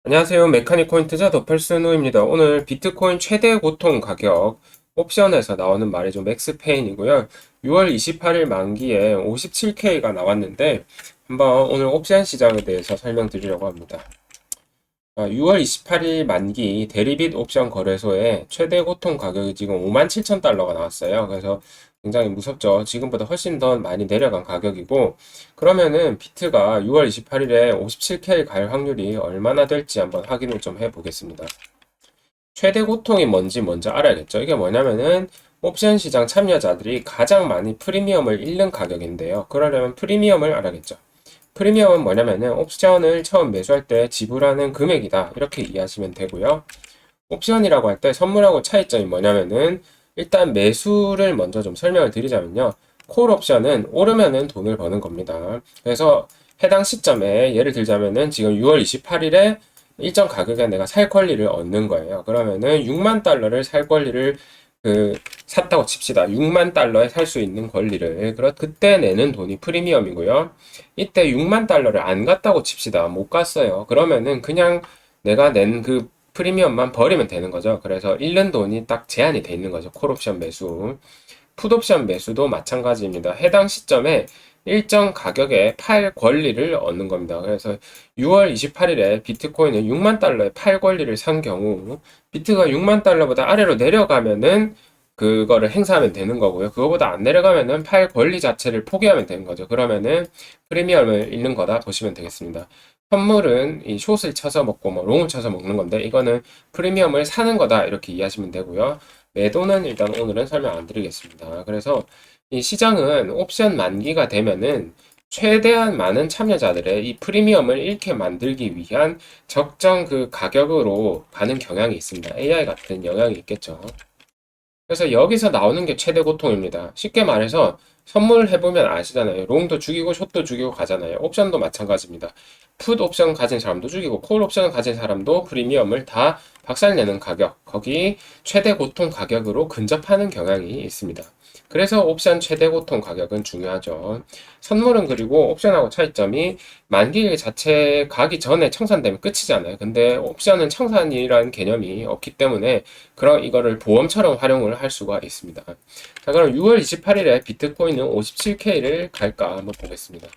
안녕하세요. 메카닉코인 투자 더펄스노입니다. 오늘 비트코인 최대 고통 가격 옵션에서 나오는 말이 좀 맥스페인이고요. 6월 28일 만기에 57K가 나왔는데 한번 오늘 옵션 시장에 대해서 설명드리려고 합니다. 6월 28일 만기 대리빗 옵션 거래소에 최대 고통 가격이 지금 57,000달러가 나왔어요. 그래서 굉장히 무섭죠. 지금보다 훨씬 더 많이 내려간 가격이고, 그러면은 비트가 6월 28일에 57K 갈 확률이 얼마나 될지 한번 확인을 좀 해보겠습니다. 최대 고통이 뭔지 먼저 알아야겠죠. 이게 뭐냐면은 옵션 시장 참여자들이 가장 많이 프리미엄을 잃는 가격인데요. 그러려면 프리미엄을 알아야겠죠. 프리미엄은 뭐냐면은 옵션을 처음 매수할 때 지불하는 금액이다. 이렇게 이해하시면 되고요. 옵션이라고 할 때 선물하고 차이점이 뭐냐면은 일단 매수를 먼저 좀 설명을 드리자면요. 콜 옵션은 오르면은 돈을 버는 겁니다. 그래서 해당 시점에 예를 들자면은 지금 6월 28일에 일정 가격에 내가 살 권리를 얻는 거예요. 그러면은 6만 달러를 살 권리를 샀다고 칩시다. 6만 달러에 살 수 있는 권리를. 그때 내는 돈이 프리미엄이고요. 이때 6만 달러를 안 갔다고 칩시다. 못 갔어요. 그러면은 그냥 내가 낸 그 프리미엄만 버리면 되는 거죠. 그래서 잃는 돈이 딱 제한이 돼 있는 거죠. 콜옵션 매수. 풋옵션 매수도 마찬가지입니다. 해당 시점에 일정 가격에 팔 권리를 얻는 겁니다. 그래서 6월 28일에 비트코인을 6만 달러에 팔 권리를 산 경우 비트가 6만 달러보다 아래로 내려가면은 그거를 행사하면 되는 거고요. 그거보다 안 내려가면은 팔 권리 자체를 포기하면 되는 거죠. 그러면은 프리미엄을 잃는 거다 보시면 되겠습니다. 선물은 이 숏을 쳐서 먹고 뭐 롱을 쳐서 먹는 건데 이거는 프리미엄을 사는 거다 이렇게 이해하시면 되고요. 매도는 일단 오늘은 설명 안 드리겠습니다. 그래서 이 시장은 옵션 만기가 되면은 최대한 많은 참여자들의 이 프리미엄을 잃게 만들기 위한 적정 그 가격으로 가는 경향이 있습니다. AI 같은 영향이 있겠죠. 그래서 여기서 나오는 게 최대 고통입니다. 쉽게 말해서 선물해보면 아시잖아요. 롱도 죽이고 숏도 죽이고 가잖아요. 옵션도 마찬가지입니다. 풋 옵션 가진 사람도 죽이고 콜 옵션 가진 사람도 프리미엄을 다 박살내는 가격, 거기 최대 고통 가격으로 근접하는 경향이 있습니다. 그래서 옵션 최대 고통 가격은 중요하죠. 선물은 그리고 옵션하고 차이점이 만기일 자체 가기 전에 청산되면 끝이잖아요. 근데 옵션은 청산이라는 개념이 없기 때문에 그럼 이거를 보험처럼 활용을 할 수가 있습니다. 자, 그럼 6월 28일에 비트코인은 57K를 갈까 한번 보겠습니다.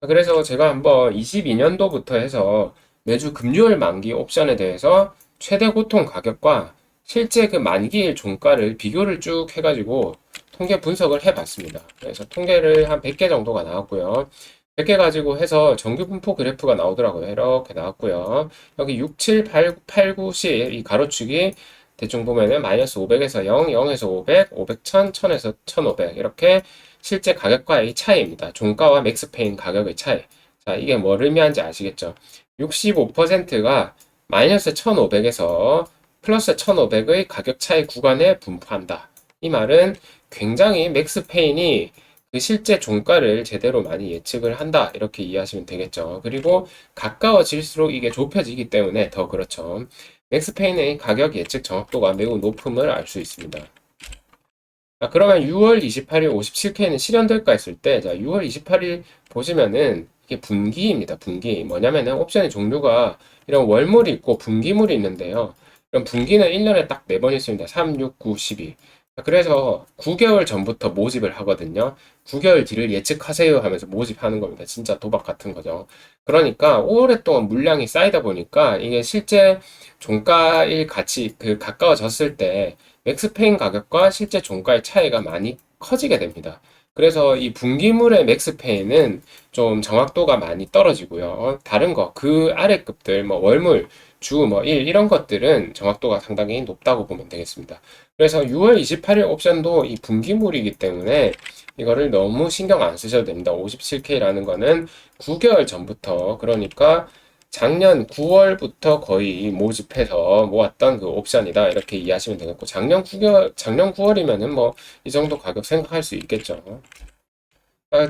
그래서 제가 한번 22년도부터 해서 매주 금요일 만기 옵션에 대해서 최대 고통 가격과 실제 그 만기일 종가를 비교를 쭉 해가지고 통계 분석을 해봤습니다. 그래서 통계를 한 100개 정도가 나왔고요. 100개 가지고 해서 정규 분포 그래프가 나오더라고요. 이렇게 나왔고요. 여기 6, 7, 8, 9, 10 이 가로축이 대충 보면은 마이너스 500에서 0, 0에서 500, 500, 1000, 1000에서 1500 이렇게 실제 가격과의 차이입니다. 종가와 맥스페인 가격의 차이. 자, 이게 뭘 의미하는지 아시겠죠? 65%가 마이너스 1500에서 플러스 1500의 가격 차이 구간에 분포한다. 이 말은 굉장히 맥스페인이 그 실제 종가를 제대로 많이 예측을 한다. 이렇게 이해하시면 되겠죠. 그리고 가까워질수록 이게 좁혀지기 때문에 더 그렇죠. 맥스페인의 가격 예측 정확도가 매우 높음을 알 수 있습니다. 자, 그러면 6월 28일 57K는 실현될까 했을 때, 자, 6월 28일 보시면은 이게 분기입니다. 분기. 뭐냐면은 옵션의 종류가 이런 월물이 있고 분기물이 있는데요. 그럼 분기는 1년에 딱 4번 있습니다. 3, 6, 9, 12. 자, 그래서 9개월 전부터 모집을 하거든요. 9개월 뒤를 예측하세요 하면서 모집하는 겁니다. 진짜 도박 같은 거죠. 그러니까 오랫동안 물량이 쌓이다 보니까 이게 실제 종가일 같이 가까워졌을 때 맥스페인 가격과 실제 종가의 차이가 많이 커지게 됩니다. 그래서 이 분기물의 맥스페인은 좀 정확도가 많이 떨어지고요. 다른 거, 그 아래 급들, 뭐 월물, 주, 뭐 일, 이런 것들은 정확도가 상당히 높다고 보면 되겠습니다. 그래서 6월 28일 옵션도 이 분기물이기 때문에 이거를 너무 신경 안 쓰셔도 됩니다. 57K라는 거는 9개월 전부터, 그러니까 작년 9월부터 거의 모집해서 모았던 그 옵션이다. 이렇게 이해하시면 되겠고, 작년 9월이면은 뭐, 이 정도 가격 생각할 수 있겠죠.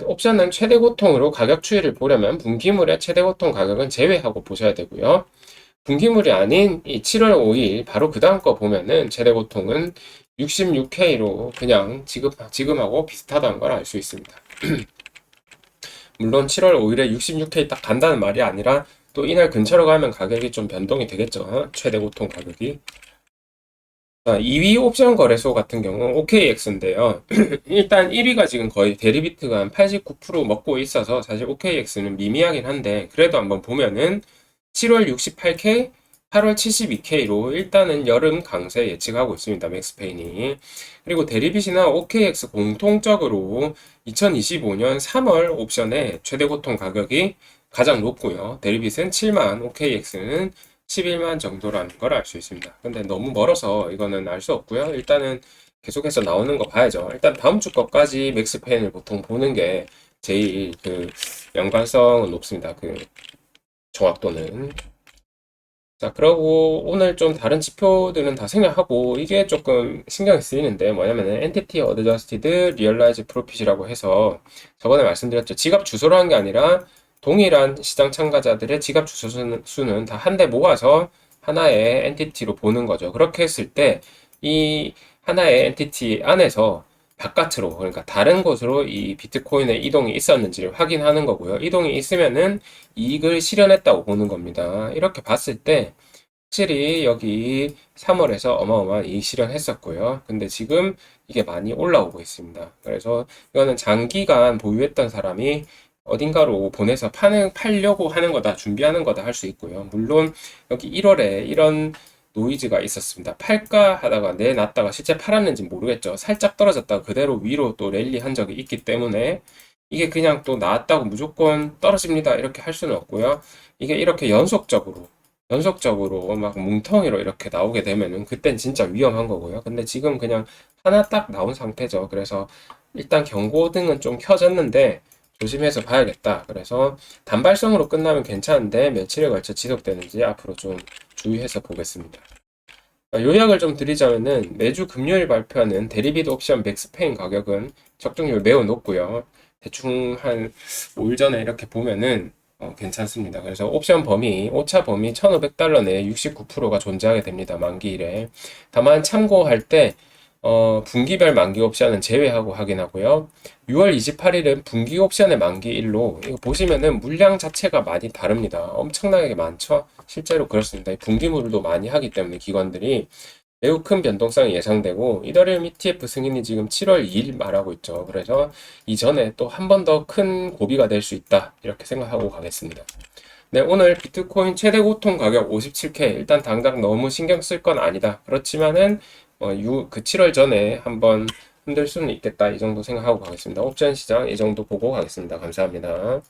옵션은 최대 고통으로 가격 추이를 보려면 분기물의 최대 고통 가격은 제외하고 보셔야 되고요. 분기물이 아닌 이 7월 5일 바로 그 다음 거 보면은 최대 고통은 66K로 그냥 지금하고 비슷하다는 걸 알 수 있습니다. 물론 7월 5일에 66K 딱 간다는 말이 아니라 또 이날 근처로 가면 가격이 좀 변동이 되겠죠. 최대 고통 가격이. 자, 2위 옵션 거래소 같은 경우 OKX인데요. 일단 1위가 지금 거의 대리비트가 한 89% 먹고 있어서 사실 OKX는 미미하긴 한데 그래도 한번 보면은 7월 68K, 8월 72K로 일단은 여름 강세 예측하고 있습니다. 맥스페인이. 그리고 대리빗이나 OKX 공통적으로 2025년 3월 옵션의 최대 고통 가격이 가장 높고요. 대리빗은 7만, OKX는 11만 정도라는 걸 알 수 있습니다. 근데 너무 멀어서 이거는 알 수 없고요. 일단은 계속해서 나오는 거 봐야죠. 일단 다음 주 거까지 맥스페인을 보통 보는 게 제일 그 연관성은 높습니다. 그 정확도는. 자, 그러고 오늘 좀 다른 지표들은 다 생략하고 이게 조금 신경이 쓰이는데 뭐냐면은 Entity Adjusted Realized Profit이라고 해서 저번에 말씀드렸죠. 지갑 주소로 한 게 아니라 동일한 시장 참가자들의 지갑 주소 수는 다 한 대 모아서 하나의 엔티티로 보는 거죠. 그렇게 했을 때 이 하나의 엔티티 안에서 바깥으로 그러니까 다른 곳으로 이 비트코인의 이동이 있었는지를 확인하는 거고요. 이동이 있으면은 이익을 실현했다고 보는 겁니다. 이렇게 봤을 때 확실히 여기 3월에서 어마어마한 이익 실현했었고요. 근데 지금 이게 많이 올라오고 있습니다. 그래서 이거는 장기간 보유했던 사람이 어딘가로 보내서 팔려고 하는 거다, 준비하는 거다 할 수 있고요. 물론 여기 1월에 이런 노이즈가 있었습니다. 팔까 하다가 내놨다가 실제 팔았는지 모르겠죠. 살짝 떨어졌다가 그대로 위로 또 랠리 한 적이 있기 때문에 이게 그냥 또 나왔다고 무조건 떨어집니다. 이렇게 할 수는 없고요. 이게 이렇게 연속적으로 막 뭉텅이로 이렇게 나오게 되면은 그땐 진짜 위험한 거고요. 근데 지금 그냥 하나 딱 나온 상태죠. 그래서 일단 경고등은 좀 켜졌는데 조심해서 봐야겠다. 그래서 단발성으로 끝나면 괜찮은데 며칠에 걸쳐 지속되는지 앞으로 좀 주의해서 보겠습니다. 요약을 좀 드리자면은 매주 금요일 발표하는 대리빗 옵션 맥스페인 가격은 적중률 매우 높고요. 대충 한 5일 전에 이렇게 보면은 괜찮습니다. 그래서 옵션 범위, 오차 범위 1,500달러 내에 69%가 존재하게 됩니다. 만기일에. 다만 참고할 때 분기별 만기 옵션은 제외하고 확인하고요. 6월 28일은 분기 옵션의 만기일로 이거 보시면은 물량 자체가 많이 다릅니다. 엄청나게 많죠? 실제로 그렇습니다. 분기물도 많이 하기 때문에 기관들이 매우 큰 변동성이 예상되고 이더리움 ETF 승인이 지금 7월 2일 말하고 있죠. 그래서 이전에 또 한 번 더 큰 고비가 될 수 있다. 이렇게 생각하고 가겠습니다. 네, 오늘 비트코인 최대 고통 가격 57K. 일단 당장 너무 신경 쓸 건 아니다. 그렇지만은 그 7월 전에 한번 흔들 수는 있겠다. 이 정도 생각하고 가겠습니다. 옵션 시장 이 정도 보고 가겠습니다. 감사합니다.